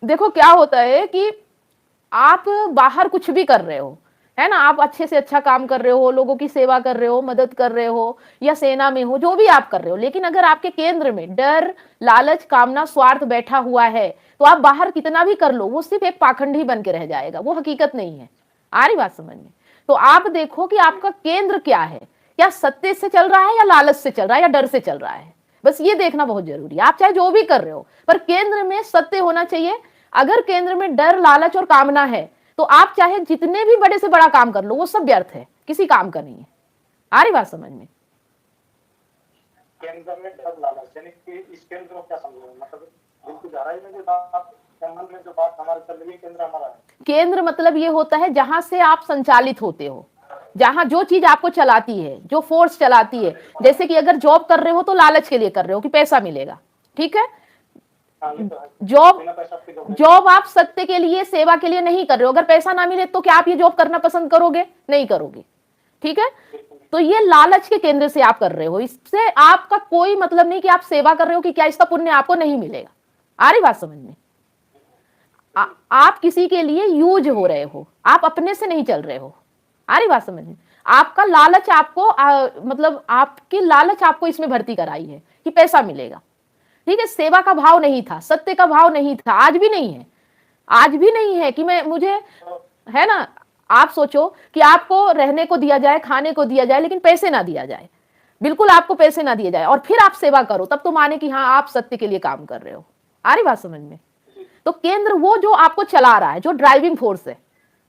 देखो क्या होता है कि आप बाहर कुछ भी कर रहे हो, है ना, आप अच्छे से अच्छा काम कर रहे हो, लोगों की सेवा कर रहे हो, मदद कर रहे हो, या सेना में हो, जो भी आप कर रहे हो, लेकिन अगर आपके केंद्र में डर, लालच, कामना, स्वार्थ बैठा हुआ है, तो आप बाहर कितना भी कर लो, वो सिर्फ एक पाखंड ही बन के रह जाएगा, वो हकीकत नहीं है। आ रही बात समझ में? तो आप देखो कि आपका केंद्र क्या है, क्या सत्य से चल रहा है या लालच से चल रहा है या डर से चल रहा है, बस ये देखना बहुत जरूरी है। आप चाहे जो भी कर रहे हो, पर केंद्र में सत्य होना चाहिए। अगर केंद्र में डर, लालच और कामना है, तो आप चाहे जितने भी बड़े से बड़ा काम कर लो, वो सब व्यर्थ है, किसी काम का नहीं है। आ रही बात समझ में? केंद्र में डर, लालच, यानी कि इस केंद्र को क्या समझो, मतलब बिल्कुल गहराई में जो बात, मन में जो बात हमारे चल रही है, केंद्र हमारा है। केंद्र मतलब ये होता है जहां से आप संचालित होते हो, जहां जो चीज आपको चलाती है, जो फोर्स चलाती है। जैसे कि अगर जॉब कर रहे हो तो लालच के लिए कर रहे हो कि पैसा मिलेगा, ठीक है। जॉब जॉब आप सत्य के लिए, सेवा के लिए नहीं कर रहे हो। अगर पैसा ना मिले तो क्या आप ये जॉब करना पसंद करोगे? नहीं करोगे, ठीक है। तो ये लालच के केंद्र से आप कर रहे हो, इससे आपका कोई मतलब नहीं कि आप सेवा कर रहे हो कि क्या इसका पुण्य आपको नहीं मिलेगा। आ रही बात समझ में? आप किसी के लिए यूज हो रहे हो, आप अपने से नहीं चल रहे हो। आ रही बात समझ में? आपका लालच आपको मतलब आपकी लालच आपको इसमें भर्ती कराई है कि पैसा मिलेगा, ठीक है। सेवा का भाव नहीं था, सत्य का भाव नहीं था, आज भी नहीं है। आज भी नहीं है कि मैं मुझे, है ना, आप सोचो कि आपको रहने को दिया जाए, खाने को दिया जाए, लेकिन पैसे ना दिया जाए, बिल्कुल आपको पैसे ना दिए जाए, और फिर आप सेवा करो, तब तो माने कि हाँ आप सत्य के लिए काम कर रहे हो। आ रही बात समझ में? तो केंद्र वो जो आपको चला रहा है, जो ड्राइविंग फोर्स है,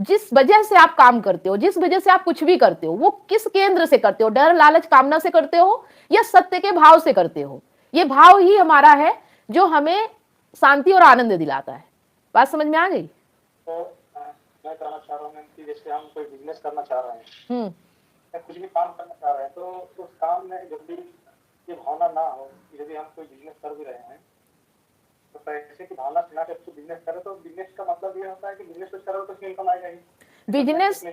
जिस वजह से आप काम करते हो, जिस वजह से आप कुछ भी करते हो, वो किस केंद्र से करते हो? डर, लालच, कामना से करते हो या सत्य के भाव से करते हो? ये भाव ही हमारा है जो हमें शांति और आनंद दिलाता है। बात समझ में आ गई? तो मैं कहना चाह रहा हूँ कि जैसे हम कोई बिजनेस करना चाह रहे हैं या कुछ भी काम करना चाह रहे हैं, तो उस काम में जब भी ये भावना ना हो, यदि हम कोई बिजनेस कर भी रहे हैं तो पैसे की भावना से ना करके बिजनेस करें, तो बिजनेस का मतलब ये होता है कि बिजनेस कुछ करो तो उसमें इनकम आएगा ही। बिजनेस,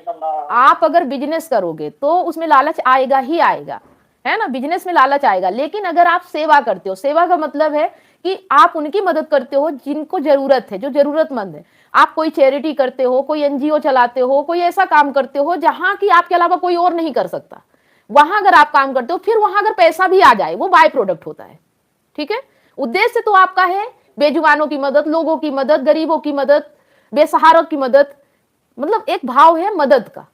आप अगर बिजनेस करोगे तो उसमें लालच आएगा ही आएगा, है ना, बिजनेस में लालच आएगा। लेकिन अगर आप सेवा करते हो, सेवा का मतलब है कि आप उनकी मदद करते हो जिनको जरूरत है, जो जरूरतमंद है। आप कोई चैरिटी करते हो, कोई एनजीओ चलाते हो, कोई ऐसा काम करते हो जहां की आपके अलावा कोई और नहीं कर सकता, वहां अगर आप काम करते हो, फिर वहां अगर पैसा भी आ जाए, वो बाय प्रोडक्ट होता है, ठीक है। उद्देश्य तो आपका है बेजुबानों की मदद, लोगों की मदद, गरीबों की मदद, बेसहारों की मदद, मतलब एक भाव है मदद का,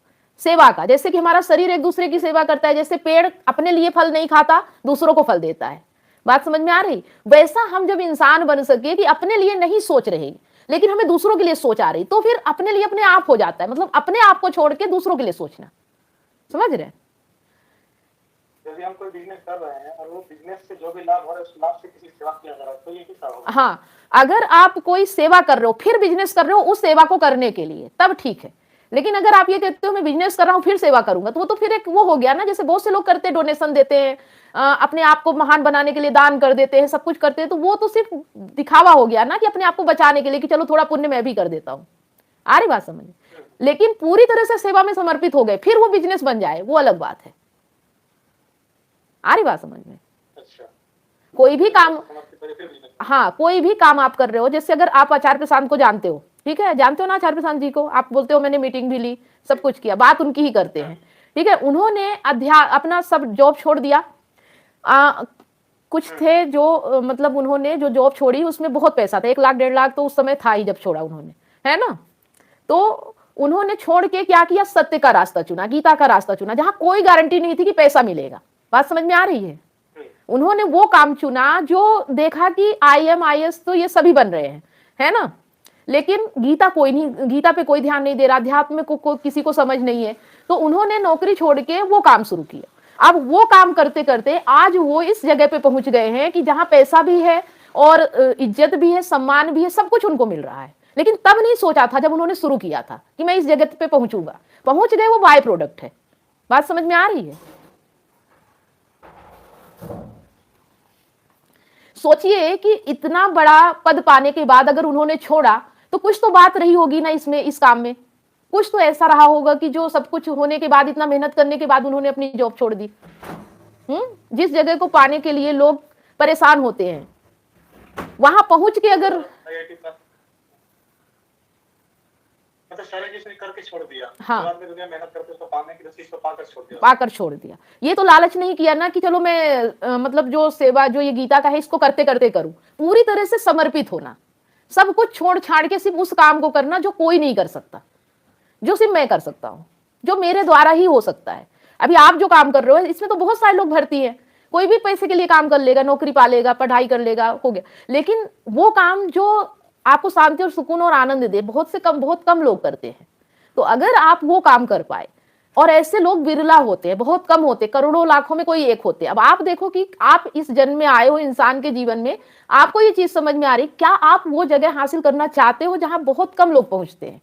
सेवा का। जैसे कि हमारा शरीर एक दूसरे की सेवा करता है, जैसे पेड़ अपने लिए फल नहीं खाता, दूसरों को फल देता है। बात समझ में आ रही? वैसा हम जब इंसान बन सके कि अपने लिए नहीं सोच रहे लेकिन हमें दूसरों के लिए सोच आ रही, तो फिर अपने लिए अपने आप हो जाता है, मतलब अपने आप को छोड़ के दूसरों के लिए सोचना। समझ रहे हैं? यदि हम कोई बिजनेस कर रहे हैं और वो बिजनेस से जो भी लाभ हो रहा है उस लाभ से किसी सेवा किया जा रहा है, तो ये कितना होगा? हाँ, अगर आप कोई सेवा कर रहे हो फिर बिजनेस कर रहे हो उस सेवा को करने के लिए, तब ठीक है। लेकिन अगर आप ये कहते हो मैं बिजनेस कर रहा हूं फिर सेवा करूंगा, तो वो तो फिर एक वो हो गया ना, जैसे बहुत से लोग करते हैं, डोनेशन देते हैं, अपने आप को महान बनाने के लिए दान कर देते हैं, सब कुछ करते हैं, तो वो तो सिर्फ दिखावा हो गया ना कि अपने आप को बचाने के लिए कि चलो थोड़ा पुण्य मैं भी कर देता हूँ। आ रही बात समझ? लेकिन पूरी तरह से सेवा में समर्पित हो गए फिर वो बिजनेस बन जाए, वो अलग बात है। आ रही बात समझ में? कोई भी काम, हाँ कोई भी काम आप कर रहे हो, जैसे अगर आप आचार्य प्रशांत को जानते हो, ठीक है, जानते हो ना आचार्य प्रशांत जी को, आप बोलते हो मैंने मीटिंग भी ली, सब कुछ किया, बात उनकी ही करते हैं, ठीक है। उन्होंने अपना सब जॉब छोड़ दिया। कुछ थे जो मतलब उन्होंने जो जॉब छोड़ी उसमें बहुत पैसा था, 1 लाख 1.5 लाख तो उस समय था ही जब छोड़ा उन्होंने, है ना। तो उन्होंने छोड़ के क्या किया? सत्य का रास्ता चुना, गीता का रास्ता चुना, जहां कोई गारंटी नहीं थी कि पैसा मिलेगा। बात समझ में आ रही है? उन्होंने वो काम चुना जो देखा कि IAS तो ये सभी बन रहे हैं, है ना, लेकिन गीता कोई नहीं, गीता पे कोई ध्यान नहीं दे रहा, अध्यात्म को किसी को समझ नहीं है। तो उन्होंने नौकरी छोड़ के वो काम शुरू किया। अब वो काम करते करते आज वो इस जगह पे पहुंच गए हैं कि जहां पैसा भी है और इज्जत भी है, सम्मान भी है, सब कुछ उनको मिल रहा है। लेकिन तब नहीं सोचा था जब उन्होंने शुरू किया था कि मैं इस जगह पे पहुंचूंगा, पहुंच गए, वो बाय प्रोडक्ट है। बात समझ में आ रही है? सोचिए कि इतना बड़ा पद पाने के बाद अगर उन्होंने छोड़ा तो कुछ तो बात रही होगी ना इसमें, इस काम में कुछ तो ऐसा रहा होगा कि जो सब कुछ होने के बाद, इतना मेहनत करने के बाद उन्होंने अपनी जॉब छोड़ दी। जिस जगह को पाने के लिए लोग परेशान होते हैं, वहां पहुंच के अगर सारे जिसने करके छोड़ दिया, हाँ, बाद में दुनिया मेहनत करके उसको पाने की नसीब को पाकर छोड़ दिया। पाकर छोड़ दिया। ये तो लालच नहीं किया ना कि चलो मैं मतलब जो सेवा जो ये गीता का है इसको करते करते करूं। पूरी तरह से समर्पित होना, सब कुछ छोड़ छाड़ के सिर्फ उस काम को करना जो कोई नहीं कर सकता, जो सिर्फ मैं कर सकता हूं, जो मेरे द्वारा ही हो सकता है। अभी आप जो काम कर रहे हो इसमें तो बहुत सारे लोग भर्ती हैं, कोई भी पैसे के लिए काम कर लेगा, नौकरी पा लेगा, पढ़ाई कर लेगा, हो गया। लेकिन वो काम जो आपको शांति और सुकून और आनंद दे, बहुत कम लोग करते हैं। तो अगर आप वो काम कर पाए, और ऐसे लोग बिरला होते हैं, बहुत कम होते, करोड़ों लाखों में कोई एक होते। अब आप देखो कि आप इस जन्म में आए हो, इंसान के जीवन में आपको ये चीज समझ में आ रही, क्या आप वो जगह हासिल करना चाहते हो जहां बहुत कम लोग पहुंचते हैं।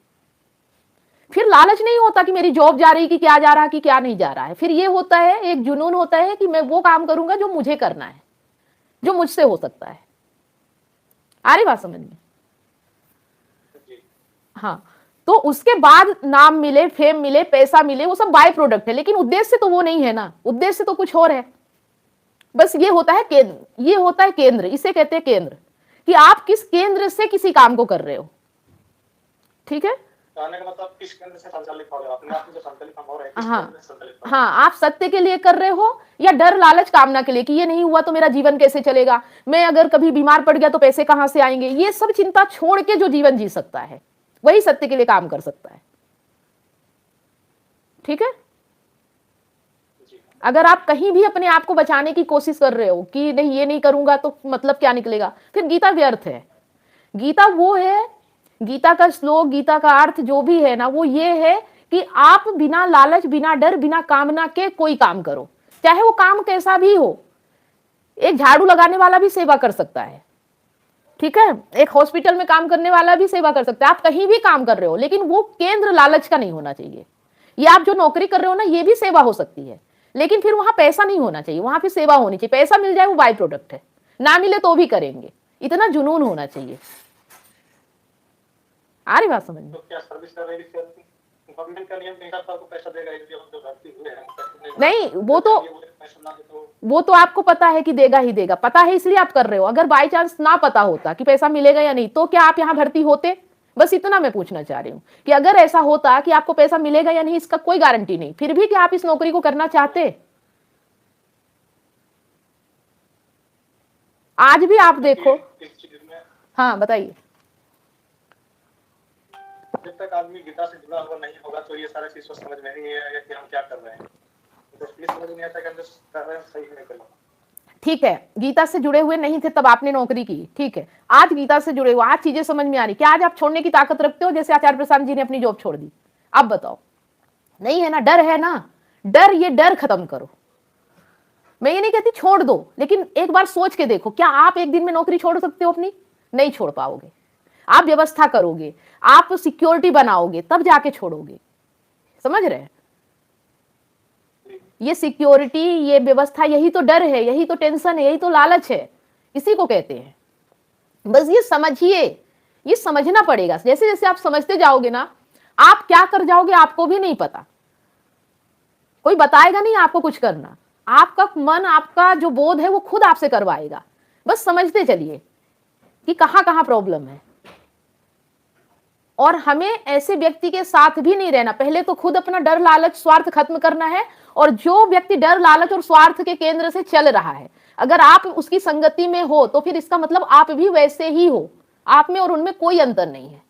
फिर लालच नहीं होता कि मेरी जॉब जा रही कि क्या जा रहा कि क्या नहीं जा रहा है, फिर ये होता है, एक जुनून होता है कि मैं वो काम करूंगा जो मुझे करना है, जो मुझसे हो सकता है। आ रही बात समझ में? हाँ, तो उसके बाद नाम मिले, फेम मिले, पैसा मिले, वो सब बाय प्रोडक्ट है, लेकिन उद्देश्य तो वो नहीं है ना, उद्देश्य तो कुछ और है। बस ये होता है केंद्र, ये होता है केंद्र, इसे कहते हैं केंद्र, कि आप किस केंद्र से किसी काम को कर रहे हो। ठीक है, कहने का मतलब किस केंद्र से संचालित हो रहे हो, अपने आप में जो संचालित हम हो रहे हैं, किस हाँ केंद्र से संचालित हो रहे हाँ, आप सत्य के लिए कर रहे हो या डर लालच कामना के लिए कि ये नहीं हुआ तो मेरा जीवन कैसे चलेगा, मैं अगर कभी बीमार पड़ गया तो पैसे कहां से आएंगे। ये सब चिंता छोड़ के जो जीवन जी सकता है वही सत्य के लिए काम कर सकता है। ठीक है, अगर आप कहीं भी अपने आप को बचाने की कोशिश कर रहे हो कि नहीं ये नहीं करूंगा तो मतलब क्या निकलेगा, फिर गीता व्यर्थ है। गीता वो है, गीता का श्लोक, गीता का अर्थ जो भी है ना, वो ये है कि आप बिना लालच, बिना डर, बिना कामना के कोई काम करो, चाहे वो काम कैसा भी हो। एक झाड़ू लगाने वाला भी सेवा कर सकता है, ठीक है, एक हॉस्पिटल में काम करने वाला भी सेवा कर सकता है। आप कहीं भी काम कर रहे हो, लेकिन वो केंद्र लालच का नहीं होना चाहिए। ये आप जो नौकरी कर रहे हो ना, ये भी सेवा हो सकती है, लेकिन फिर वहां पैसा नहीं होना चाहिए, वहां फिर सेवा होनी चाहिए। पैसा मिल जाए वो बाय प्रोडक्ट है, ना मिले तो भी करेंगे, इतना जुनून होना चाहिए। आ रही बात समझ में? तो क्या सर्विस कर रही है, गवर्नमेंट का नियम के हिसाब से आपको पैसा देगा, इसलिए हम जो भर्ती हुए हैं नहीं, वो तो आपको पता है कि देगा ही देगा, पता है इसलिए आप कर रहे हो। अगर बाय चांस ना पता होता कि पैसा मिलेगा या नहीं, तो क्या आप यहाँ भर्ती होते? बस इतना मैं पूछना चाह रही हूँ कि अगर ऐसा होता कि आपको पैसा मिलेगा या नहीं इसका कोई गारंटी नहीं, फिर भी क्या आप इस नौकरी को करना चाहते? आज भी आप देखो। हाँ बताइए। जब तक आदमी गीता से जुड़ा हुआ नहीं होगा तो ये सारे चीज समझ में नहीं आएगा कि हम क्या कर रहे हैं, तो इसलिए समझ नहीं आता कि हम जो कर रहे हैं सही है कि नहीं। ठीक है, गीता से जुड़े हुए नहीं थे तब आपने नौकरी की, ठीक है, आज गीता से जुड़े हुए, आज चीजें समझ में आ रही, क्या आज आप छोड़ने की ताकत रखते हो जैसे आचार्य प्रसाद जी ने अपनी जॉब छोड़ दी? आप बताओ, नहीं है ना? डर है ना, डर, ये डर खत्म करो। मैं ये नहीं कहती छोड़ दो, लेकिन एक बार सोच के देखो, क्या आप एक दिन में नौकरी छोड़ सकते हो अपनी? नहीं छोड़ पाओगे। आप व्यवस्था करोगे, आप सिक्योरिटी बनाओगे, तब जाके छोड़ोगे। समझ रहे हैं? ये सिक्योरिटी, ये व्यवस्था, यही तो डर है, यही तो टेंशन है, यही तो लालच है, इसी को कहते हैं। बस ये समझिए, ये समझना पड़ेगा। जैसे जैसे आप समझते जाओगे ना, आप क्या कर जाओगे आपको भी नहीं पता, कोई बताएगा नहीं आपको कुछ करना, आपका मन, आपका जो बोध है वो खुद आपसे करवाएगा। बस समझते चलिए कि कहां कहां प्रॉब्लम है। और हमें ऐसे व्यक्ति के साथ भी नहीं रहना, पहले तो खुद अपना डर, लालच, स्वार्थ खत्म करना है। और जो व्यक्ति डर, लालच और स्वार्थ के केंद्र से चल रहा है, अगर आप उसकी संगति में हो तो फिर इसका मतलब आप भी वैसे ही हो, आप में और उनमें कोई अंतर नहीं है।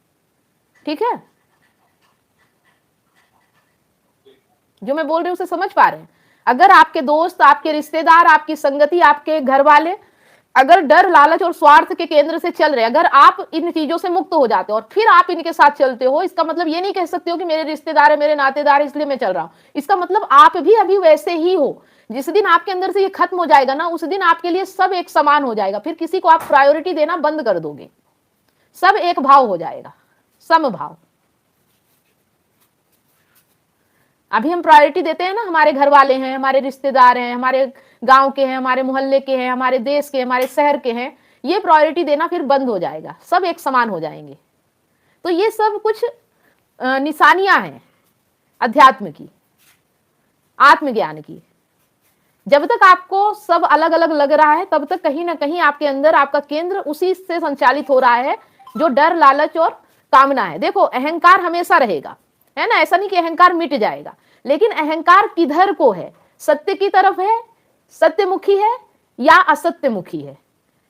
ठीक है, जो मैं बोल रही हूं उसे समझ पा रहे हैं? अगर आपके दोस्त, आपके रिश्तेदार, आपकी संगति, आपके घर वाले अगर डर, लालच और स्वार्थ के केंद्र से चल रहे, अगर आप इन चीजों से मुक्त हो जाते हो और फिर आप इनके साथ चलते हो, इसका मतलब ये नहीं कह सकते हो कि मेरे रिश्तेदार है, मेरे नातेदार है इसलिए मैं चल रहा हूं। इसका मतलब आप भी अभी वैसे ही हो। जिस दिन आपके अंदर से ये खत्म हो जाएगा ना, उस दिन आपके लिए सब एक समान हो जाएगा। फिर किसी को आप प्रायोरिटी देना बंद कर दोगे, सब एक भाव हो जाएगा, समभाव। अभी हम प्रायोरिटी देते हैं ना, हमारे घर वाले हैं, हमारे रिश्तेदार हैं, हमारे गांव के हैं, हमारे मोहल्ले के हैं, हमारे देश के, हमारे शहर के हैं, ये प्रायोरिटी देना फिर बंद हो जाएगा, सब एक समान हो जाएंगे। तो ये सब कुछ निशानियां हैं अध्यात्म की, आत्मज्ञान की। जब तक आपको सब अलग अलग लग रहा है, तब तक कहीं ना कहीं आपके अंदर आपका केंद्र उसी से संचालित हो रहा है जो डर, लालच और कामना है। देखो अहंकार हमेशा रहेगा, है ना, ऐसा नहीं कि अहंकार मिट जाएगा, लेकिन अहंकार किधर को है, सत्य की तरफ है, सत्यमुखी है या असत्यमुखी है।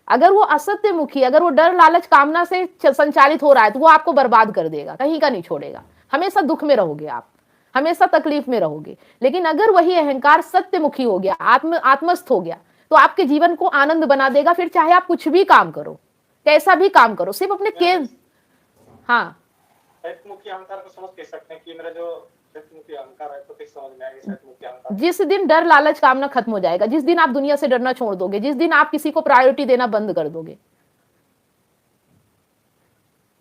अगर वो असत्यमुखी, अगर वो डर लालच कामना से संचालित हो रहा है तो वो आपको बर्बाद कर देगा, कहीं का नहीं छोड़ेगा, हमेशा दुख में रहोगे आप, हमेशा तकलीफ में रहोगे। लेकिन अगर वही अहंकार सत्यमुखी हो गया, आत्मस्थ हो गया, तो आपके जीवन को आनंद बना देगा। फिर चाहे आप कुछ भी काम करो, कैसा भी काम करो, सिर्फ अपने हाँ सत्यमुखी अहंकार को समझ कैसे सकते हैं कि मेरा जो सत्यमुखी अहंकार है तो कैसे समझ में आएगा सत्यमुखी अहंकार? जिस दिन डर लालच कामना खत्म हो जाएगा, जिस दिन आप दुनिया से डरना छोड़ दोगे, जिस दिन आप किसी को प्रायोरिटी देना बंद कर दोगे,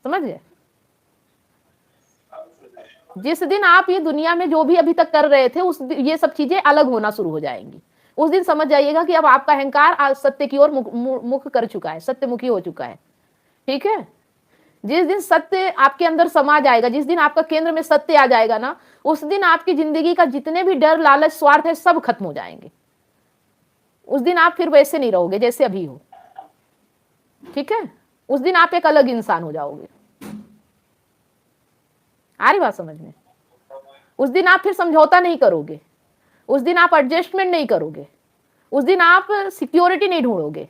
समझ गए? जिस दिन आप ये दुनिया में जो भी अभी तक कर रहे थे उस ये सब चीजें अलग होना शुरू हो जाएंगी, उस दिन समझ जाइएगा कि अब आपका अहंकार सत्य की ओर मुख कर चुका है, सत्यमुखी हो चुका है। ठीक है, जिस दिन सत्य आपके अंदर समा जाएगा, जिस दिन आपका केंद्र में सत्य आ जाएगा ना, उस दिन आपकी जिंदगी का जितने भी डर लालच स्वार्थ है सब खत्म हो जाएंगे। उस दिन आप फिर वैसे नहीं रहोगे जैसे अभी हो। ठीक है, उस दिन आप एक अलग इंसान हो जाओगे। आ रही बात समझ में? उस दिन आप फिर समझौता नहीं करोगे, उस दिन आप एडजस्टमेंट नहीं करोगे, उस दिन आप सिक्योरिटी नहीं ढूंढोगे।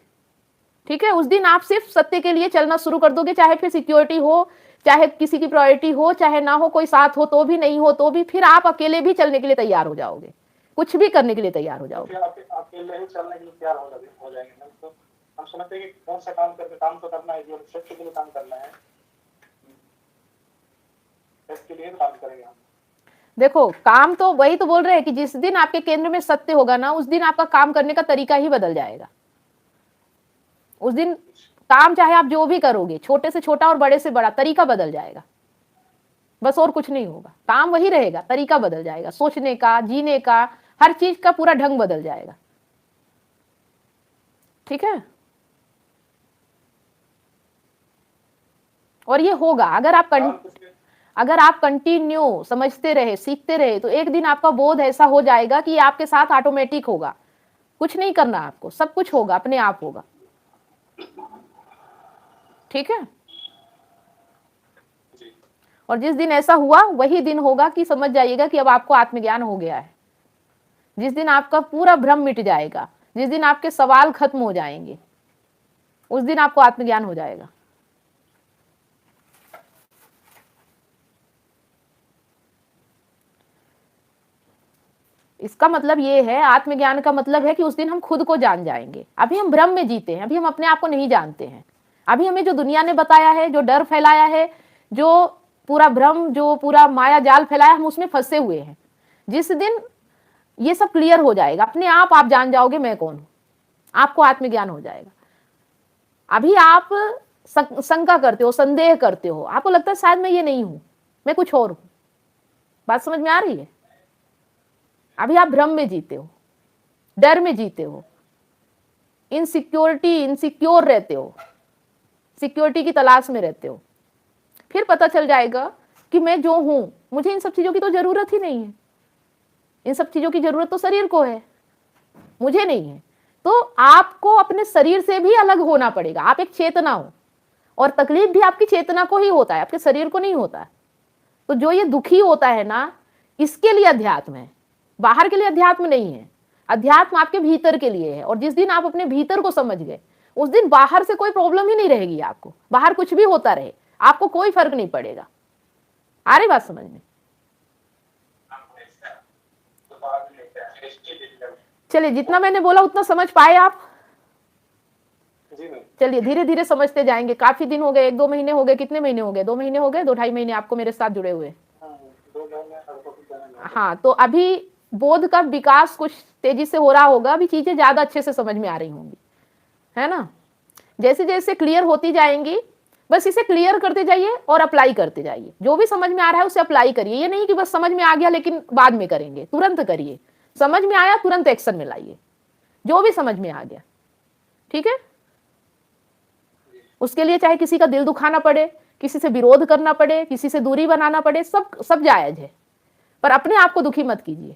ठीक है, उस दिन आप सिर्फ सत्य के लिए चलना शुरू कर दोगे, चाहे फिर सिक्योरिटी हो, चाहे किसी की प्रायोरिटी हो, चाहे ना हो, कोई साथ हो तो भी, नहीं हो तो भी, फिर आप अकेले भी चलने के लिए तैयार हो जाओगे, कुछ भी करने के लिए तैयार हो जाओगे। अकेले ही चलने के लिए तैयार हो जाएंगे। तो हम समझते हैं कि कौन सा काम करके काम तो करना है, जो सत्य के लिए काम करना है, इसके लिए काम करेंगे हम। देखो काम तो वही तो बोल रहे हैं कि जिस दिन आपके केंद्र में सत्य होगा ना, उस दिन आपका काम करने का तरीका ही बदल जाएगा। उस दिन काम चाहे आप जो भी करोगे, छोटे से छोटा और बड़े से बड़ा, तरीका बदल जाएगा, बस और कुछ नहीं होगा। काम वही रहेगा, तरीका बदल जाएगा, सोचने का, जीने का, हर चीज का पूरा ढंग बदल जाएगा। ठीक है, और ये होगा अगर आप कंटिन्यू समझते रहे, सीखते रहे, तो एक दिन आपका बोध ऐसा हो जाएगा कि आपके साथ ऑटोमेटिक होगा, कुछ नहीं करना आपको, सब कुछ होगा, अपने आप होगा। ठीक है, और जिस दिन ऐसा हुआ वही दिन होगा कि समझ जाइएगा कि अब आपको आत्मज्ञान हो गया है। जिस दिन आपका पूरा भ्रम मिट जाएगा, जिस दिन आपके सवाल खत्म हो जाएंगे, उस दिन आपको आत्मज्ञान हो जाएगा। इसका मतलब ये है, आत्मज्ञान का मतलब है कि उस दिन हम खुद को जान जाएंगे। अभी हम भ्रम में जीते हैं, अभी हम अपने आप को नहीं जानते हैं। अभी हमें जो दुनिया ने बताया है, जो डर फैलाया है, जो पूरा भ्रम, जो पूरा माया जाल फैलाया, हम उसमें फंसे हुए हैं। जिस दिन ये सब क्लियर हो जाएगा, अपने आप जान जाओगे मैं कौन हूं, आपको आत्मज्ञान हो जाएगा। अभी आप शंका करते हो, संदेह करते हो, आपको लगता है शायद मैं ये नहीं हूं, मैं कुछ और हूं। बात समझ में आ रही है? अभी आप भ्रम में जीते हो, डर में जीते हो, इनसिक्योर रहते हो, सिक्योरिटी की तलाश में रहते हो। फिर पता चल जाएगा कि मैं जो हूं, मुझे इन सब चीजों की तो जरूरत ही नहीं है। इन सब चीजों की जरूरत तो शरीर को है, मुझे नहीं है। तो आपको अपने शरीर से भी अलग होना पड़ेगा। आप एक चेतना हो, और तकलीफ भी आपकी चेतना को ही होता है, आपके शरीर को नहीं होता है। तो जो ये दुखी होता है ना, इसके लिए अध्यात्म है, बाहर के लिए अध्यात्म नहीं है। अध्यात्म आपके भीतर के लिए है। और जिस दिन आप अपने भीतर को समझ गए, उस दिन बाहर से कोई प्रॉब्लम ही नहीं रहेगी आपको। बाहर कुछ भी होता रहे, आपको कोई फर्क नहीं पड़ेगा। आ रही बात समझ में? चलिए, जितना मैंने बोला उतना समझ पाए आप? चलिए धीरे धीरे समझते जाएंगे। काफी दिन हो गए, 1-2 महीने हो गए, कितने महीने हो गए? 2 महीने हो गए, 2-2.5 महीने आपको मेरे साथ जुड़े हुए। हाँ, तो अभी बोध का विकास कुछ तेजी से हो रहा होगा, अभी चीजें ज्यादा अच्छे से समझ में आ रही होंगी, है ना? जैसे जैसे क्लियर होती जाएंगी, बस इसे क्लियर करते जाइए और अप्लाई करते जाइए। जो भी समझ में आ रहा है उसे अप्लाई करिए। ये नहीं कि बस समझ में आ गया लेकिन बाद में करेंगे, तुरंत करिए। समझ में आया तुरंत एक्शन में लाइए, जो भी समझ में आ गया। ठीक है, उसके लिए चाहे किसी का दिल दुखाना पड़े, किसी से विरोध करना पड़े, किसी से दूरी बनाना पड़े, सब जायज है, पर अपने आप को दुखी मत कीजिए।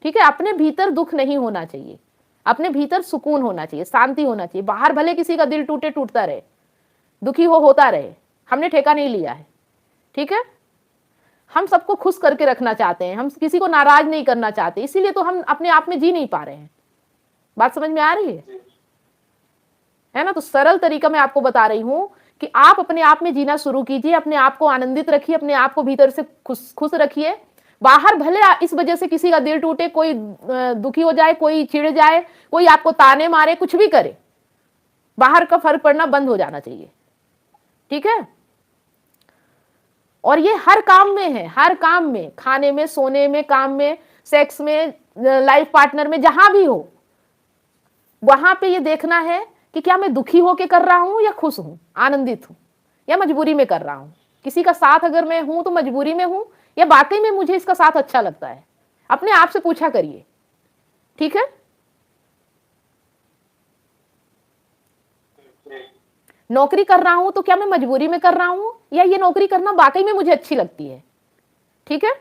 ठीक है, अपने भीतर दुख नहीं होना चाहिए, अपने भीतर सुकून होना चाहिए, शांति होना चाहिए। बाहर भले किसी का दिल टूटता रहे, दुखी होता रहे, हमने ठेका नहीं लिया है। ठीक है, हम सबको खुश करके रखना चाहते हैं, हम किसी को नाराज नहीं करना चाहते, इसीलिए तो हम अपने आप में जी नहीं पा रहे हैं। बात समझ में आ रही है ना? तो सरल तरीका मैं आपको बता रही हूं कि आप अपने आप में जीना शुरू कीजिए, अपने आप को आनंदित रखिए, अपने आप को भीतर से खुश रखिए। बाहर भले इस वजह से किसी का दिल टूटे, कोई दुखी हो जाए, कोई चिढ़ जाए, कोई आपको ताने मारे, कुछ भी करे, बाहर का फर्क पड़ना बंद हो जाना चाहिए। ठीक है, और ये हर काम में है, हर काम में, खाने में, सोने में, काम में, सेक्स में, लाइफ पार्टनर में, जहां भी हो वहां पे ये देखना है कि क्या मैं दुखी होके कर रहा हूं या खुश हूं, आनंदित हूं, या मजबूरी में कर रहा हूं। किसी का साथ अगर मैं हूं तो मजबूरी में हूं या वाकई में मुझे इसका साथ अच्छा लगता है। अपने आप से पूछा करिए। ठीक है, नौकरी कर रहा हूं तो क्या मैं मजबूरी में कर रहा हूं या ये नौकरी करना वाकई में मुझे अच्छी लगती है। ठीक है,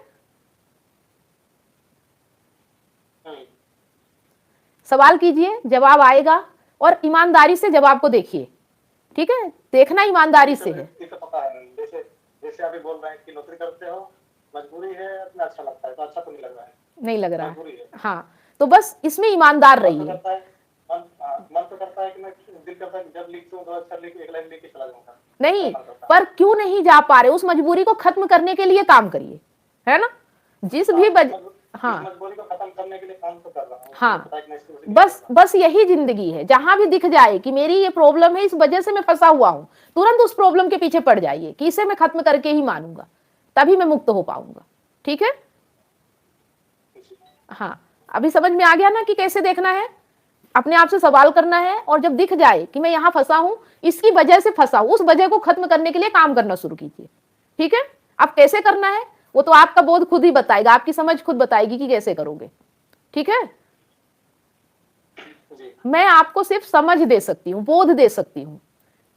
सवाल कीजिए, जवाब आएगा, और ईमानदारी से जवाब को देखिए। ठीक है, देखना ईमानदारी से है। पता है, जैसे जैसे अभी बोल रहे हैं कि नौकरी करते हो, मजबूरी है, अपना अच्छा लगता है, तो अच्छा तो नहीं लग रहा है, नहीं लग रहा है। हाँ, तो बस इसमें ईमानदार रहिए। मन तो करता है कि मैं दिल करता है कि जब लिखूं तो अच्छा लिख, एक लाइन लिख के चला जाऊंगा, नहीं, पर क्यों नहीं जा पा रहे, उस मजबूरी को खत्म करने के लिए काम करिए, है ना? जिस भी हाँ, मजबूरी को खत्म करने के लिए काम तो कर रहा हूं। हाँ, बस यही जिंदगी है। जहां भी दिख जाए कि मेरी ये प्रॉब्लम है, इस वजह से मैं फंसा हुआ हूं, तुरंत उस प्रॉब्लम के पीछे पड़ जाइए कि इसे मैं खत्म करके ही मानूंगा, तभी मैं मुक्त हो पाऊंगा। ठीक है, हाँ, अभी समझ में आ गया ना कि कैसे देखना है, अपने आप से सवाल करना है, और जब दिख जाए कि मैं यहां फंसा हूं, इसकी वजह से फंसा हूं, उस वजह को खत्म करने के लिए काम करना शुरू कीजिए। ठीक है, अब कैसे करना है वो तो आपका बोध खुद ही बताएगा, आपकी समझ खुद बताएगी कि कैसे करोगे। ठीक है, मैं आपको सिर्फ समझ दे सकती हूँ, बोध दे सकती हूँ,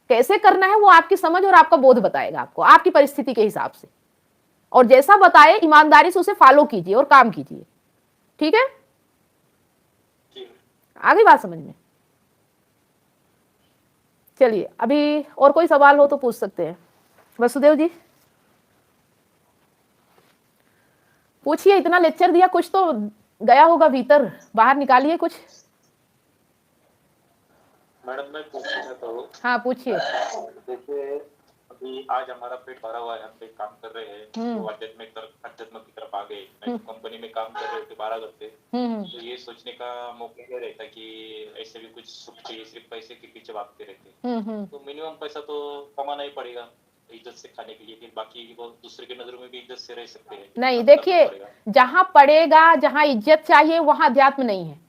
कैसे करना है वो आपकी समझ और आपका बोध बताएगा आपको, आपकी परिस्थिति के हिसाब से, और जैसा बताए ईमानदारी से उसे फॉलो कीजिए और काम कीजिए। ठीक है, आगे बात समझ में? चलिए, अभी और कोई सवाल हो तो पूछ सकते हैं। वसुदेव जी पूछिए, इतना लेक्चर दिया, कुछ तो गया होगा भीतर, बाहर निकालिए कुछ। मैडम मैं पूछना चाहता हूँ। हाँ पूछिए। देखिए, अभी आज हमारा पेट भरा हुआ है, हम पे काम कर रहे हैं, तो अध्यात्म की तरफ आ गए, कंपनी में काम कर रहे थे 12 घंटे, तो ये सोचने का मौका नहीं रहता कि ऐसे भी कुछ सुख चाहिए, सिर्फ पैसे के पीछे भागते रहते, तो मिनिमम पैसा तो कमाना ही पड़ेगा इज्जत से खाने के लिए, फिर बाकी वो दूसरे की नजरों में भी इज्जत से रह सकते हैं। नहीं, देखिए, जहां पड़ेगा, जहां इज्जत चाहिए वहां अध्यात्म नहीं है,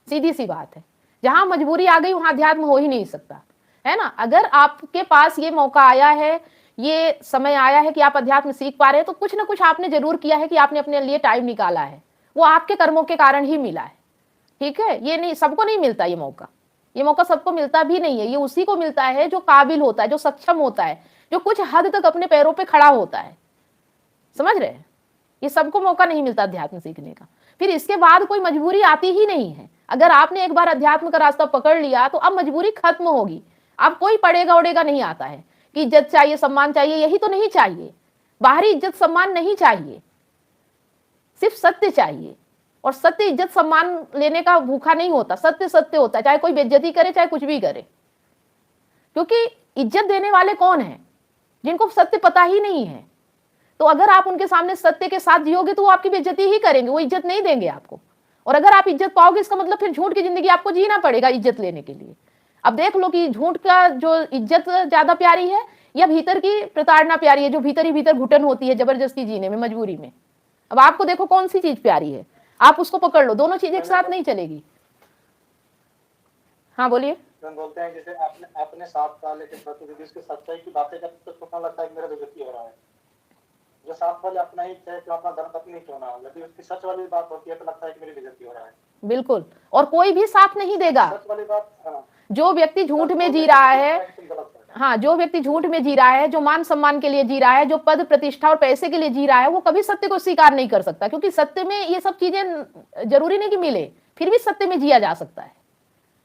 सीधी सी बात है। जहां मजबूरी आ गई वहां अध्यात्म हो ही नहीं सकता, है ना? अगर आपके पास ये मौका आया है, ये समय आया है कि आप अध्यात्म सीख पा रहे हैं, तो कुछ ना कुछ आपने जरूर किया है कि आपने अपने लिए टाइम निकाला है, वो आपके कर्मों के कारण ही मिला है। ठीक है, ये नहीं, सबको नहीं मिलता ये मौका सबको मिलता भी नहीं है। ये उसी को मिलता है जो काबिल होता है, जो सक्षम होता है, जो कुछ हद तक अपने पैरों पे खड़ा होता है। समझ रहे हैं? ये सबको मौका नहीं मिलता अध्यात्म सीखने का। फिर इसके बाद कोई मजबूरी आती ही नहीं है। अगर आपने एक बार अध्यात्म का रास्ता पकड़ लिया तो अब मजबूरी खत्म होगी। अब कोई पड़ेगा उड़ेगा नहीं आता है कि इज्जत चाहिए, सम्मान चाहिए, यही तो नहीं चाहिए। बाहरी इज्जत सम्मान नहीं चाहिए, सिर्फ सत्य चाहिए। और सत्य इज्जत सम्मान लेने का भूखा नहीं होता, सत्य सत्य होता है, चाहे कोई बेइज्जती करे, चाहे कुछ भी करे। क्योंकि इज्जत देने वाले कौन है? जिनको सत्य पता ही नहीं है। तो अगर आप उनके सामने सत्य के साथ जियोगे तो वो आपकी बेइज्जती ही करेंगे, वो इज्जत नहीं देंगे आपको। और अगर आप इज्जत पाओगे, इसका मतलब फिर झूठ की जिंदगी आपको जीना पड़ेगा इज्जत लेने के लिए। अब देख लो कि झूठ का जो इज्जत ज्यादा प्यारी है या भीतर की प्रताड़ना प्यारी है, जो भीतर ही भीतर घुटन होती है जबरदस्ती जीने में, मजबूरी में। अब आपको देखो कौन सी चीज प्यारी है, आप उसको पकड़ लो। दोनों चीज एक साथ नहीं चलेगी। हाँ बोलिए। बोलते हैं जैसे अपने साथ वाले के प्रति उसकी सच्चाई की बातें जब तक तो लगता है कि मेरा बेइज्जती हो रहा है। जो साथ वाले अपना ही चाहे तो अपना धर्मपत्नी क्यों ना हो, लेकिन उसकी सच वाली बात होती है तो लगता है कि मेरी बेइज्जती हो रहा है। बिल्कुल, और कोई भी साथ नहीं देगा। सच वाली बात, हाँ। जो व्यक्ति झूठ में जी रहा है, हाँ, जो व्यक्ति झूठ में जी रहा है, जो मान सम्मान के लिए जी रहा है, जो पद प्रतिष्ठा और पैसे के लिए जी रहा है, वो कभी सत्य को स्वीकार नहीं कर सकता। क्योंकि सत्य में ये सब चीजें जरूरी नहीं कि मिले, फिर भी सत्य में जिया जा सकता है।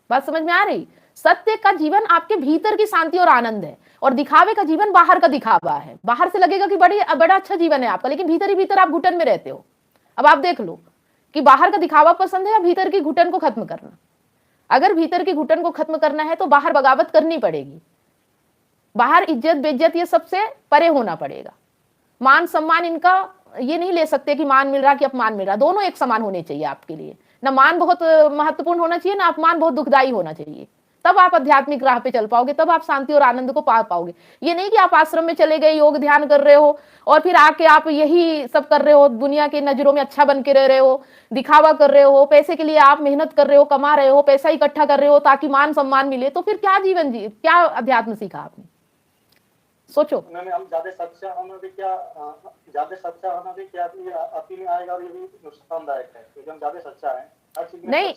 बात समझ में आ रही? सत्य का जीवन आपके भीतर की शांति और आनंद है। और दिखावे का जीवन बाहर का दिखावा है। बाहर से लगेगा कि बड़ा अच्छा जीवन है आपका, लेकिन भीतर ही भीतर आप घुटन में रहते हो। अब आप देख लो कि बाहर का दिखावा पसंद है या भीतर की घुटन को खत्म करना। अगर भीतर की घुटन को खत्म करना है तो बाहर बगावत करनी पड़ेगी। बाहर इज्जत बेइज्जत ये सबसे परे होना पड़ेगा। मान सम्मान इनका ये नहीं ले सकते कि मान मिल रहा कि अपमान मिल रहा, दोनों एक समान होने चाहिए आपके लिए। ना मान बहुत महत्वपूर्ण होना चाहिए, ना अपमान बहुत दुखदायी होना चाहिए। तब आप आध्यात्मिक राह पे चल पाओगे, तब आप शांति और आनंद को पा पाओगे। ये नहीं कि आप आश्रम में चले गए, योग ध्यान कर रहे हो और फिर आके आप यही सब कर रहे हो, दुनिया की नजरों में अच्छा बन के रह रहे हो, दिखावा कर रहे हो, पैसे के लिए आप मेहनत कर रहे हो, कमा रहे हो, पैसा इकट्ठा कर रहे हो ताकि मान सम्मान मिले। तो फिर क्या जीवन जी, क्या अध्यात्म सीखा आपने? सोचो। उन्होंने हम ज्यादा सच्चा होना भी क्या अति में आएगा और ये भी नुकसानदायक है, क्योंकि हम ज्यादा सच्चा है। नहीं,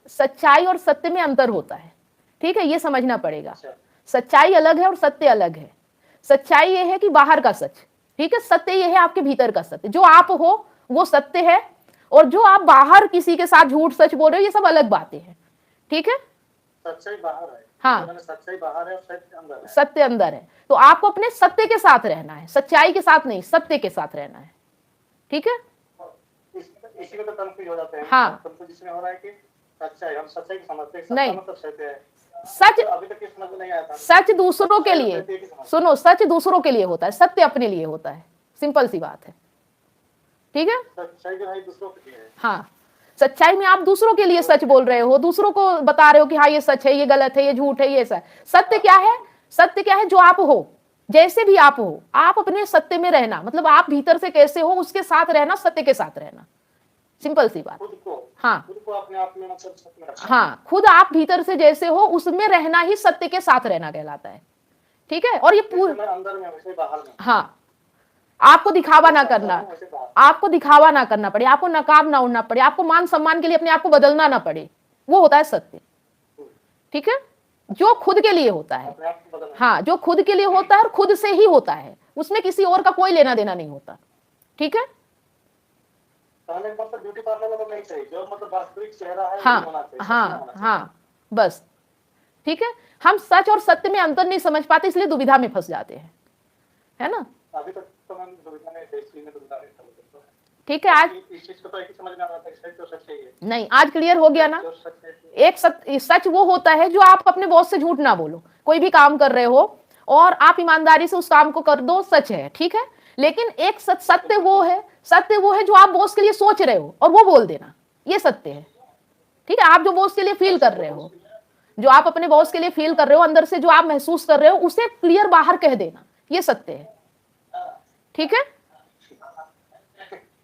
सच्चाई और सत्य में अंतर होता है, ठीक है, ये समझना पड़ेगा। सच्चाई अलग है और सत्य अलग है। सच्चाई ये है कि बाहर का सच, ठीक है, सत्य ये है आपके भीतर का सत्य। जो आप हो वो सत्य है, और जो आप बाहर किसी के साथ झूठ सच बोल रहे हो ये सब अलग बातें हैं, ठीक है। सच्चाई बाहर है, हाँ, सच्चाई बाहर है और सत्य अंदर है। तो आपको अपने सत्य के साथ रहना है, सच्चाई के साथ नहीं, सत्य के साथ रहना है, ठीक है। इसी में तो कंफ्यूज हो जाते हैं। हाँ, कंफ्यूज इसमें हो रहा है कि सच्चाई, हम सच्चाई समझते हैं, नहीं, मतलब सत्य है। सच अभी तक समझ नहीं आया था। सच दूसरों के लिए, सुनो, सच दूसरों के लिए होता है, सत्य अपने लिए होता है। सिंपल सी बात है, ठीक है। सच्चाई जो है दूसरों के लिए है। हाँ, सच्चाई में आप दूसरों के लिए सच बोल रहे हो, दूसरों को बता रहे हो कि हाँ ये सच है, ये गलत है, ये झूठ है, ये ऐसा है। सत्य क्या है? सत्य क्या है? जो आप हो, जैसे भी आप हो, आप अपने सत्य में रहना, मतलब आप भीतर से कैसे हो उसके साथ रहना, सत्य के साथ रहना। सिंपल सी बात। हाँ, खुद को अपने आप में मतलब सत्य में रखना। हाँ, खुद आप भीतर से जैसे हो उसमें रहना ही सत्य के साथ रहना कहलाता है, ठीक है। और ये पूरा अंदर में वैसे बाहर में। हाँ, आपको दिखावा ना करना, आपको दिखावा ना करना पड़े, आपको नकाब ना उड़ना पड़े, आपको मान सम्मान के लिए अपने आप को बदलना ना पड़े, वो होता है सत्य, ठीक है। जो खुद के लिए होता है, हाँ, जो खुद के लिए होता है और खुद से ही होता है, उसमें किसी और का कोई लेना देना नहीं होता, ठीक है। मतलब ब्यूटी पार्लर वाला नहीं चाहिए, जो मतलब वास्तविक चेहरा है हाँ, वो होना चाहिए। हाँ, हाँ, बस, ठीक है। हम सच और सत्य में अंतर नहीं समझ पाते, इसलिए दुविधा में फंस जाते हैं, है ना। अभी तक तो हम दुविधा में ठीक है। आज इस चीज को तो एक समझ में आ रहा था, सच तो सच है, नहीं, आज क्लियर हो गया ना। एक सच वो होता है जो आप अपने बॉस से झूठ ना बोलो। कोई भी काम कर रहे हो और आप ईमानदारी से उस काम को कर दो, सच है, ठीक है। लेकिन एक सत्य वो है जो आप बॉस के लिए सोच रहे हो और वो बोल देना, ये सत्य है, ठीक है। आप जो बॉस के लिए फील कर रहे हो, जो आप अपने बॉस के लिए फील कर रहे हो, अंदर से जो आप महसूस कर रहे हो, उसे क्लियर बाहर कह देना, ये सत्य है, ठीक है।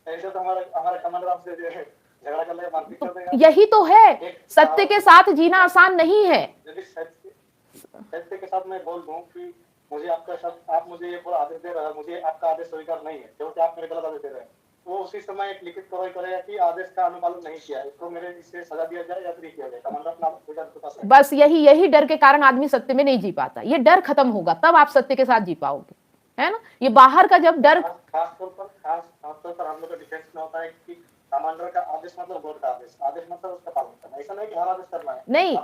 तो हमारा कमांडर आपसे झगड़ा कर ले, मारपीट कर देगा। यही तो है, सत्य के साथ जीना आसान नहीं है। यदि सत्य के साथ मैं बोल दूं कि मुझे आप मुझे ये पूरा आदेश दे रहे हैं, मुझे आपका आदेश स्वीकार नहीं है, क्योंकि आप मेरे गलत आदेश दे रहे हैं, वो उसी समय एक लिखित कार्रवाई करेगा कि आदेश का अनुपालन नहीं किया है, इसको मेरे इससे सजा दिया जाए या फिर किया जाए। कमांडर अपना बस यही डर के कारण आदमी सत्य में नहीं जी पाता। ये डर खत्म होगा तब आप सत्य के साथ जी पाओगे, है ना। ये बाहर का जब डर, खासतौर पर हम लोग का डिफेंस में होता है कि कमांडर का आदेश मतलब गॉड का आदेश मतलब उसका पालन करना। ऐसा नहीं कि हर आदेश करना है, नहीं।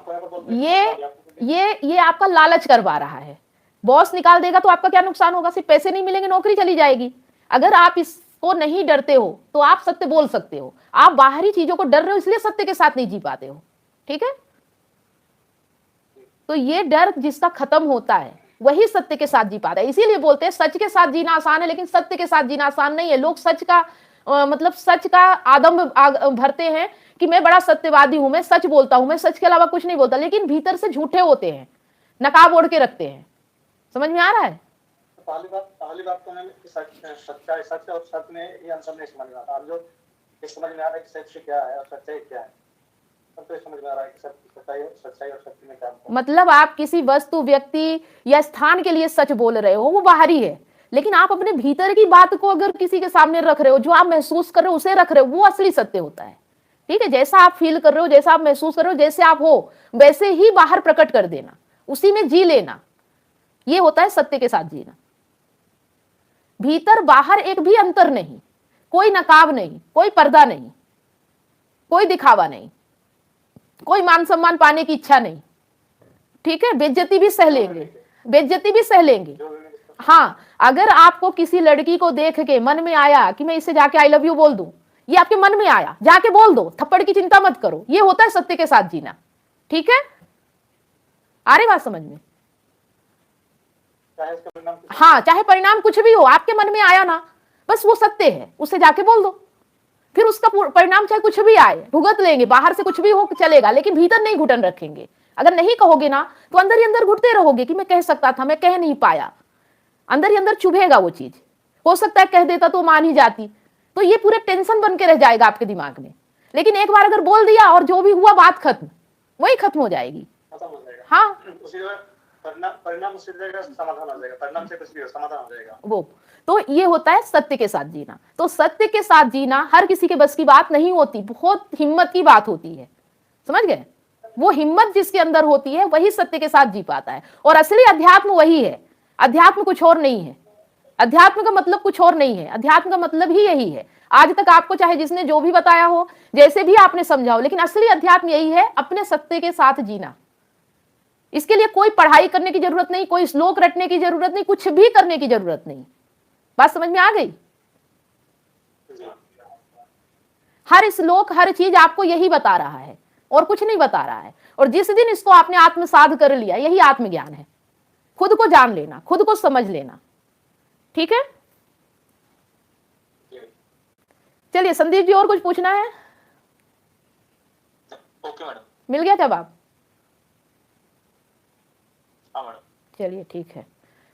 ये आपका लालच करवा रहा है। बॉस निकाल देगा तो आपका क्या नुकसान होगा? सिर्फ पैसे नहीं मिलेंगे, नौकरी चली जाएगी। अगर आप इसको नहीं डरते हो तो आप सत्य बोल सकते हो। आप बाहरी चीजों को डर रहे हो, इसलिए सत्य के साथ नहीं जी पाते हो, ठीक है। तो ये डर जिसका खत्म होता है वही सत्य के साथ जी पाता है। इसीलिए बोलते हैं सच के साथ जीना आसान है, लेकिन सत्य के साथ जीना आसान नहीं है। लोग सच का मतलब सच का आदम भरते हैं कि मैं बड़ा सत्यवादी हूं, मैं सच बोलता हूं, मैं सच के अलावा कुछ नहीं बोलता, लेकिन भीतर से झूठे होते हैं, नकाब ओढ़ के रखते हैं। समझ में आ रहा है? पहली बात तो मैंने सच और सच में ये अंतर नहीं समझ में आता। अब जो समझ में आ रहा है कि सच क्या है और सच्चाई क्या है, तो समझ में आ रहा है कि सच्चाई और सत्य में क्या अंतर है। मतलब आप किसी वस्तु, व्यक्ति या स्थान के लिए सच बोल रहे हो, वो बाहरी है, लेकिन आप अपने भीतर की बात को अगर किसी के सामने रख रहे हो, जो आप महसूस कर रहे हो उसे रख रहे हो, वो असली सत्य होता है, ठीक है। जैसा आप फील कर रहे हो, जैसा आप महसूस कर रहे हो, जैसे आप हो वैसे ही बाहर प्रकट कर देना, उसी में जी लेना, ये होता है सत्य के साथ जीना। भीतर बाहर एक भी अंतर नहीं, कोई नकाब नहीं, कोई पर्दा नहीं, कोई दिखावा नहीं, कोई मान सम्मान पाने की इच्छा नहीं, ठीक है। बेइज्जती भी सह लेंगे, बेइज्जती भी सह लेंगे। जो भी मिनिस्टर हाँ, अगर आपको किसी लड़की को देख के मन में आया कि मैं इससे जाके आई लव यू बोल दूं, ये आपके मन में आया, जाके बोल दो, थप्पड़ की चिंता मत करो। ये होता है सत्य के साथ जीना। ठीक है, आ रही बात समझ में? चाहे इसका परिणाम कुछ हाँ, चाहे परिणाम कुछ भी हो, आपके मन में आया ना, बस वो सत्य है, उससे जाके बोल दो। फिर उसका परिणाम चाहे कुछ भी आए, भुगत लेंगे, बाहर से कुछ भी हो चलेगा, लेकिन भीतर नहीं घुटन रखेंगे। अगर नहीं कहोगे ना तो अंदर ही अंदर घुटते रहोगे कि मैं कह सकता था, मैं कह नहीं पाया। अंदर ही अंदर चुभेगा वो चीज। हो सकता है कह देता तो मान ही जाती, तो ये पूरे टेंशन बन के रह जाएगा आपके दिमाग में। लेकिन एक बार अगर बोल दिया और जो भी हुआ बात खत्म, वही खत्म हो जाएगी। खत्म हो जाएगा। हाँ, उसी परिणाम उससे जाएगा, समाधान हो जाएगा। परिणाम से कुछ भी हो, समाधान हो जाएगा। वो तो ये होता है सत्य के साथ जीना। तो सत्य के साथ जीना हर किसी के बस की बात नहीं होती, बहुत हिम्मत की बात होती है। समझ गए? वो हिम्मत जिसके अंदर होती है वही सत्य के साथ जी पाता है। और असली अध्यात्म वही है। अध्यात्म कुछ और नहीं है। अध्यात्म का मतलब कुछ और नहीं है। अध्यात्म का मतलब ही यही है। आज तक आपको चाहे जिसने जो भी बताया हो, जैसे भी आपने समझा हो, लेकिन असली अध्यात्म यही है, अपने सत्य के साथ जीना। इसके लिए कोई पढ़ाई करने की जरूरत नहीं, कोई श्लोक रटने की जरूरत नहीं, कुछ भी करने की जरूरत नहीं। बात समझ में आ गई? हर श्लोक, हर चीज आपको यही बता रहा है और कुछ नहीं बता रहा है। और जिस दिन इसको आपने आत्मसाध कर लिया, यही आत्मज्ञान है। खुद को जान लेना, खुद को समझ लेना। ठीक है, चलिए संदीप जी, और कुछ पूछना है? ओके मैडम, मिल गया जवाब? हाँ मैडम। चलिए ठीक है।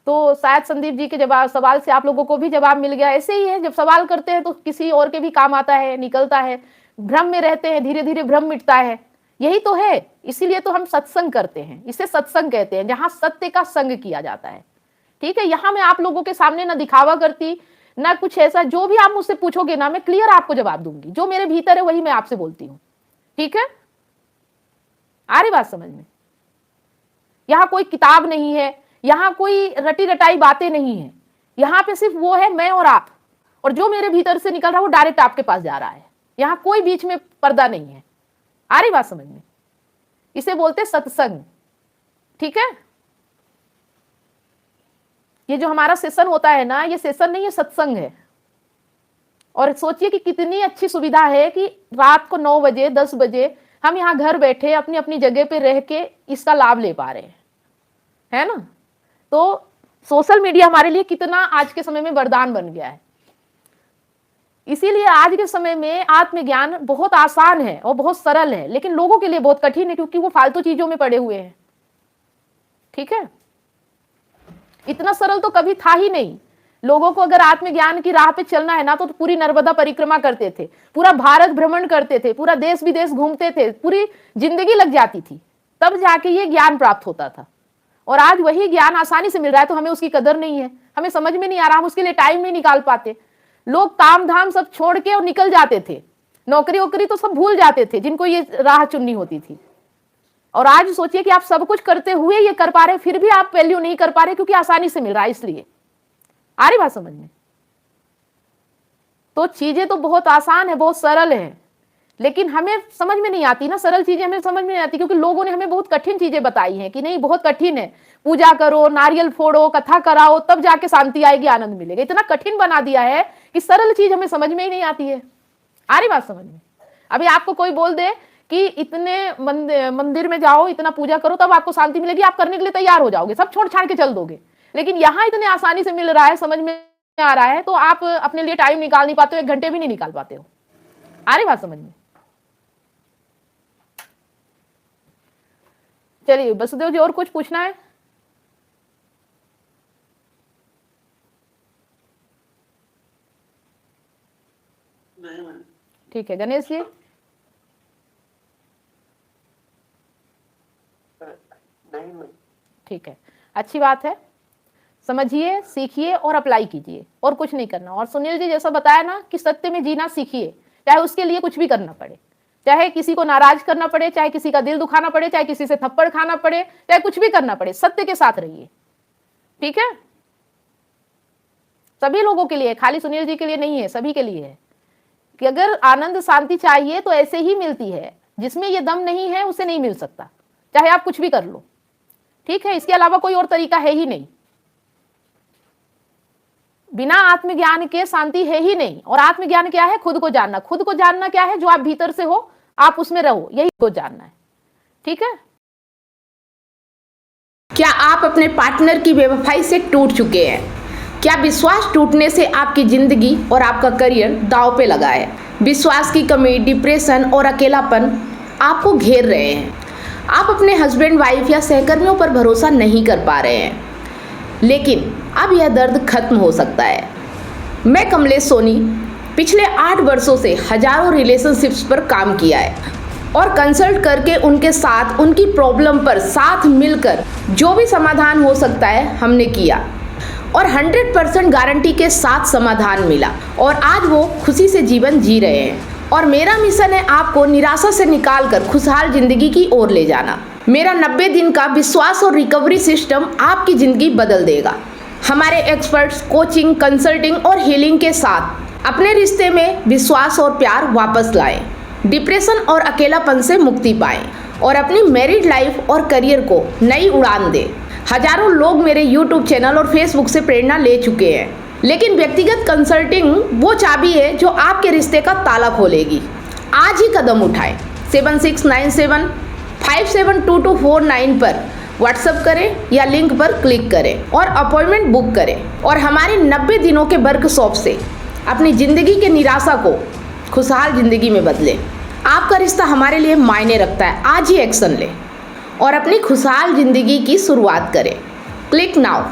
तो शायद संदीप जी के जवाब सवाल से आप लोगों को भी जवाब मिल गया। ऐसे ही है, जब सवाल करते हैं तो किसी और के भी काम आता है, निकलता है। भ्रम में रहते हैं, धीरे धीरे भ्रम मिटता है। यही तो है, इसीलिए तो हम सत्संग करते हैं। इसे सत्संग कहते हैं, जहां सत्य का संग किया जाता है। ठीक है, यहां मैं आप लोगों के सामने ना दिखावा करती, ना कुछ ऐसा। जो भी आप मुझसे पूछोगे ना, मैं क्लियर आपको जवाब दूंगी। जो मेरे भीतर है वही मैं आपसे बोलती हूँ। ठीक है, आ रही बात समझ में? यहाँ कोई किताब नहीं है, यहाँ कोई रटी रटाई बातें नहीं है। यहाँ पे सिर्फ वो है, मैं और आप, और जो मेरे भीतर से निकल रहा है वो डायरेक्ट आपके पास जा रहा है। यहाँ कोई बीच में पर्दा नहीं है। आ रही बात समझ में? इसे बोलते सत्संग। ठीक है, ये जो हमारा सेशन होता है ना, ये सेशन नहीं है, सत्संग है। और सोचिए कि कितनी अच्छी सुविधा है कि रात को 9 बजे 10 बजे हम यहाँ घर बैठे अपनी अपनी जगह पे रह के इसका लाभ ले पा रहे हैं, है ना? तो सोशल मीडिया हमारे लिए कितना आज के समय में वरदान बन गया है। इसीलिए आज के समय में आत्मज्ञान बहुत आसान है और बहुत सरल है, लेकिन लोगों के लिए बहुत कठिन है, क्योंकि वो फालतू चीजों में पड़े हुए हैं। ठीक है, इतना सरल तो कभी था ही नहीं। लोगों को अगर आत्मज्ञान की राह पे चलना है ना, तो पूरी नर्मदा परिक्रमा करते थे, पूरा भारत भ्रमण करते थे, पूरा देश विदेश घूमते थे, पूरी जिंदगी लग जाती थी, तब जाके ये ज्ञान प्राप्त होता था। और आज वही ज्ञान आसानी से मिल रहा है, तो हमें उसकी कदर नहीं है, हमें समझ में नहीं आ रहा, हम उसके लिए टाइम नहीं निकाल पाते। लोग काम धाम सब छोड़ के और निकल जाते थे, नौकरी वोकरी तो सब भूल जाते थे, जिनको ये राह चुननी होती थी। और आज सोचिए कि आप सब कुछ करते हुए ये कर पा रहे, फिर भी आप वैल्यू नहीं कर पा रहे, क्योंकि आसानी से मिल रहा है। इसलिए आ रही बात समझ में? तो चीजें तो बहुत आसान है, बहुत सरल है, लेकिन हमें समझ में नहीं आती ना। सरल चीजें हमें समझ में नहीं आती, क्योंकि लोगों ने हमें बहुत कठिन चीजें बताई हैं कि नहीं बहुत कठिन है, पूजा करो, नारियल फोड़ो, कथा कराओ, तब जाके शांति आएगी, आनंद मिलेगा। इतना कठिन बना दिया है कि सरल चीज हमें समझ में ही नहीं आती है। आ रही बात समझ में? अभी आपको कोई बोल दे कि इतने मंदिर में जाओ, इतना पूजा करो, तब आपको शांति मिलेगी, आप करने के लिए तैयार हो जाओगे, सब छोड़ छाड़ के चल दोगे। लेकिन यहाँ इतने आसानी से मिल रहा है, समझ में आ रहा है, तो आप अपने लिए टाइम निकाल नहीं पाते हो, 1 घंटे भी नहीं निकाल पाते हो। आ रही बात समझ में? चलिए वसुदेव जी, और कुछ पूछना है? ठीक है, गणेश जी। ठीक है, अच्छी बात है। समझिए, सीखिए और अप्लाई कीजिए, और कुछ नहीं करना। और सुनील जी जैसा बताया ना कि सत्य में जीना सीखिए, चाहे उसके लिए कुछ भी करना पड़े, चाहे किसी को नाराज करना पड़े, चाहे किसी का दिल दुखाना पड़े, चाहे किसी से थप्पड़ खाना पड़े, चाहे कुछ भी करना पड़े, सत्य के साथ रहिए। ठीक है, सभी लोगों के लिए, खाली सुनील जी के लिए नहीं है, सभी के लिए है कि अगर आनंद शांति चाहिए तो ऐसे ही मिलती है। जिसमें ये दम नहीं है उसे नहीं मिल सकता, चाहे आप कुछ भी कर लो। ठीक है, इसके अलावा कोई और तरीका है ही नहीं। बिना आत्मज्ञान के शांति है ही नहीं। और आत्मज्ञान क्या है? खुद को जानना। खुद को जानना क्या है? जो आप भीतर से हो आप उसमें रहो, यही को जानना है। ठीक है। क्या आप अपने पार्टनर की बेवफाई से टूट चुके हैं? क्या विश्वास टूटने से आपकी जिंदगी और आपका करियर दांव पे लगा है? विश्वास की कमी, डिप्रेशन और अकेलापन आपको घेर रहे हैं। आप अपने हस्बैंड, वाइफ या सहकर्मियों पर भरोसा नहीं कर पा रहे हैं, लेकिन अब यह दर्द खत्म हो सकता है। मैं कमलेश सोनी पिछले 8 वर्षों से हजारों रिलेशनशिप्स पर काम किया है और कंसल्ट करके उनके साथ उनकी प्रॉब्लम पर साथ मिलकर जो भी समाधान हो सकता है हमने किया और 100% गारंटी के साथ समाधान मिला और आज वो खुशी से जीवन जी रहे हैं। और मेरा मिशन है आपको निराशा से निकालकर खुशहाल जिंदगी की ओर ले जाना। मेरा 90 दिन का विश्वास और रिकवरी सिस्टम आपकी ज़िंदगी बदल देगा। हमारे एक्सपर्ट्स कोचिंग, कंसल्टिंग और हीलिंग के साथ अपने रिश्ते में विश्वास और प्यार वापस लाएं, डिप्रेशन और अकेलापन से मुक्ति पाएं और अपनी मैरिड लाइफ और करियर को नई उड़ान दें। हजारों लोग मेरे YouTube चैनल और Facebook से प्रेरणा ले चुके हैं, लेकिन व्यक्तिगत कंसल्टिंग वो चाबी है जो आपके रिश्ते का ताला खोलेगी। आज ही कदम उठाएं। 7697572249 पर व्हाट्सएप करें या लिंक पर क्लिक करें और अपॉइंटमेंट बुक करें और हमारे 90 दिनों के वर्कशॉप से अपनी ज़िंदगी के निराशा को खुशहाल ज़िंदगी में बदलें। आपका रिश्ता हमारे लिए मायने रखता है। आज ही एक्शन लें और अपनी खुशहाल ज़िंदगी की शुरुआत करें। Click now.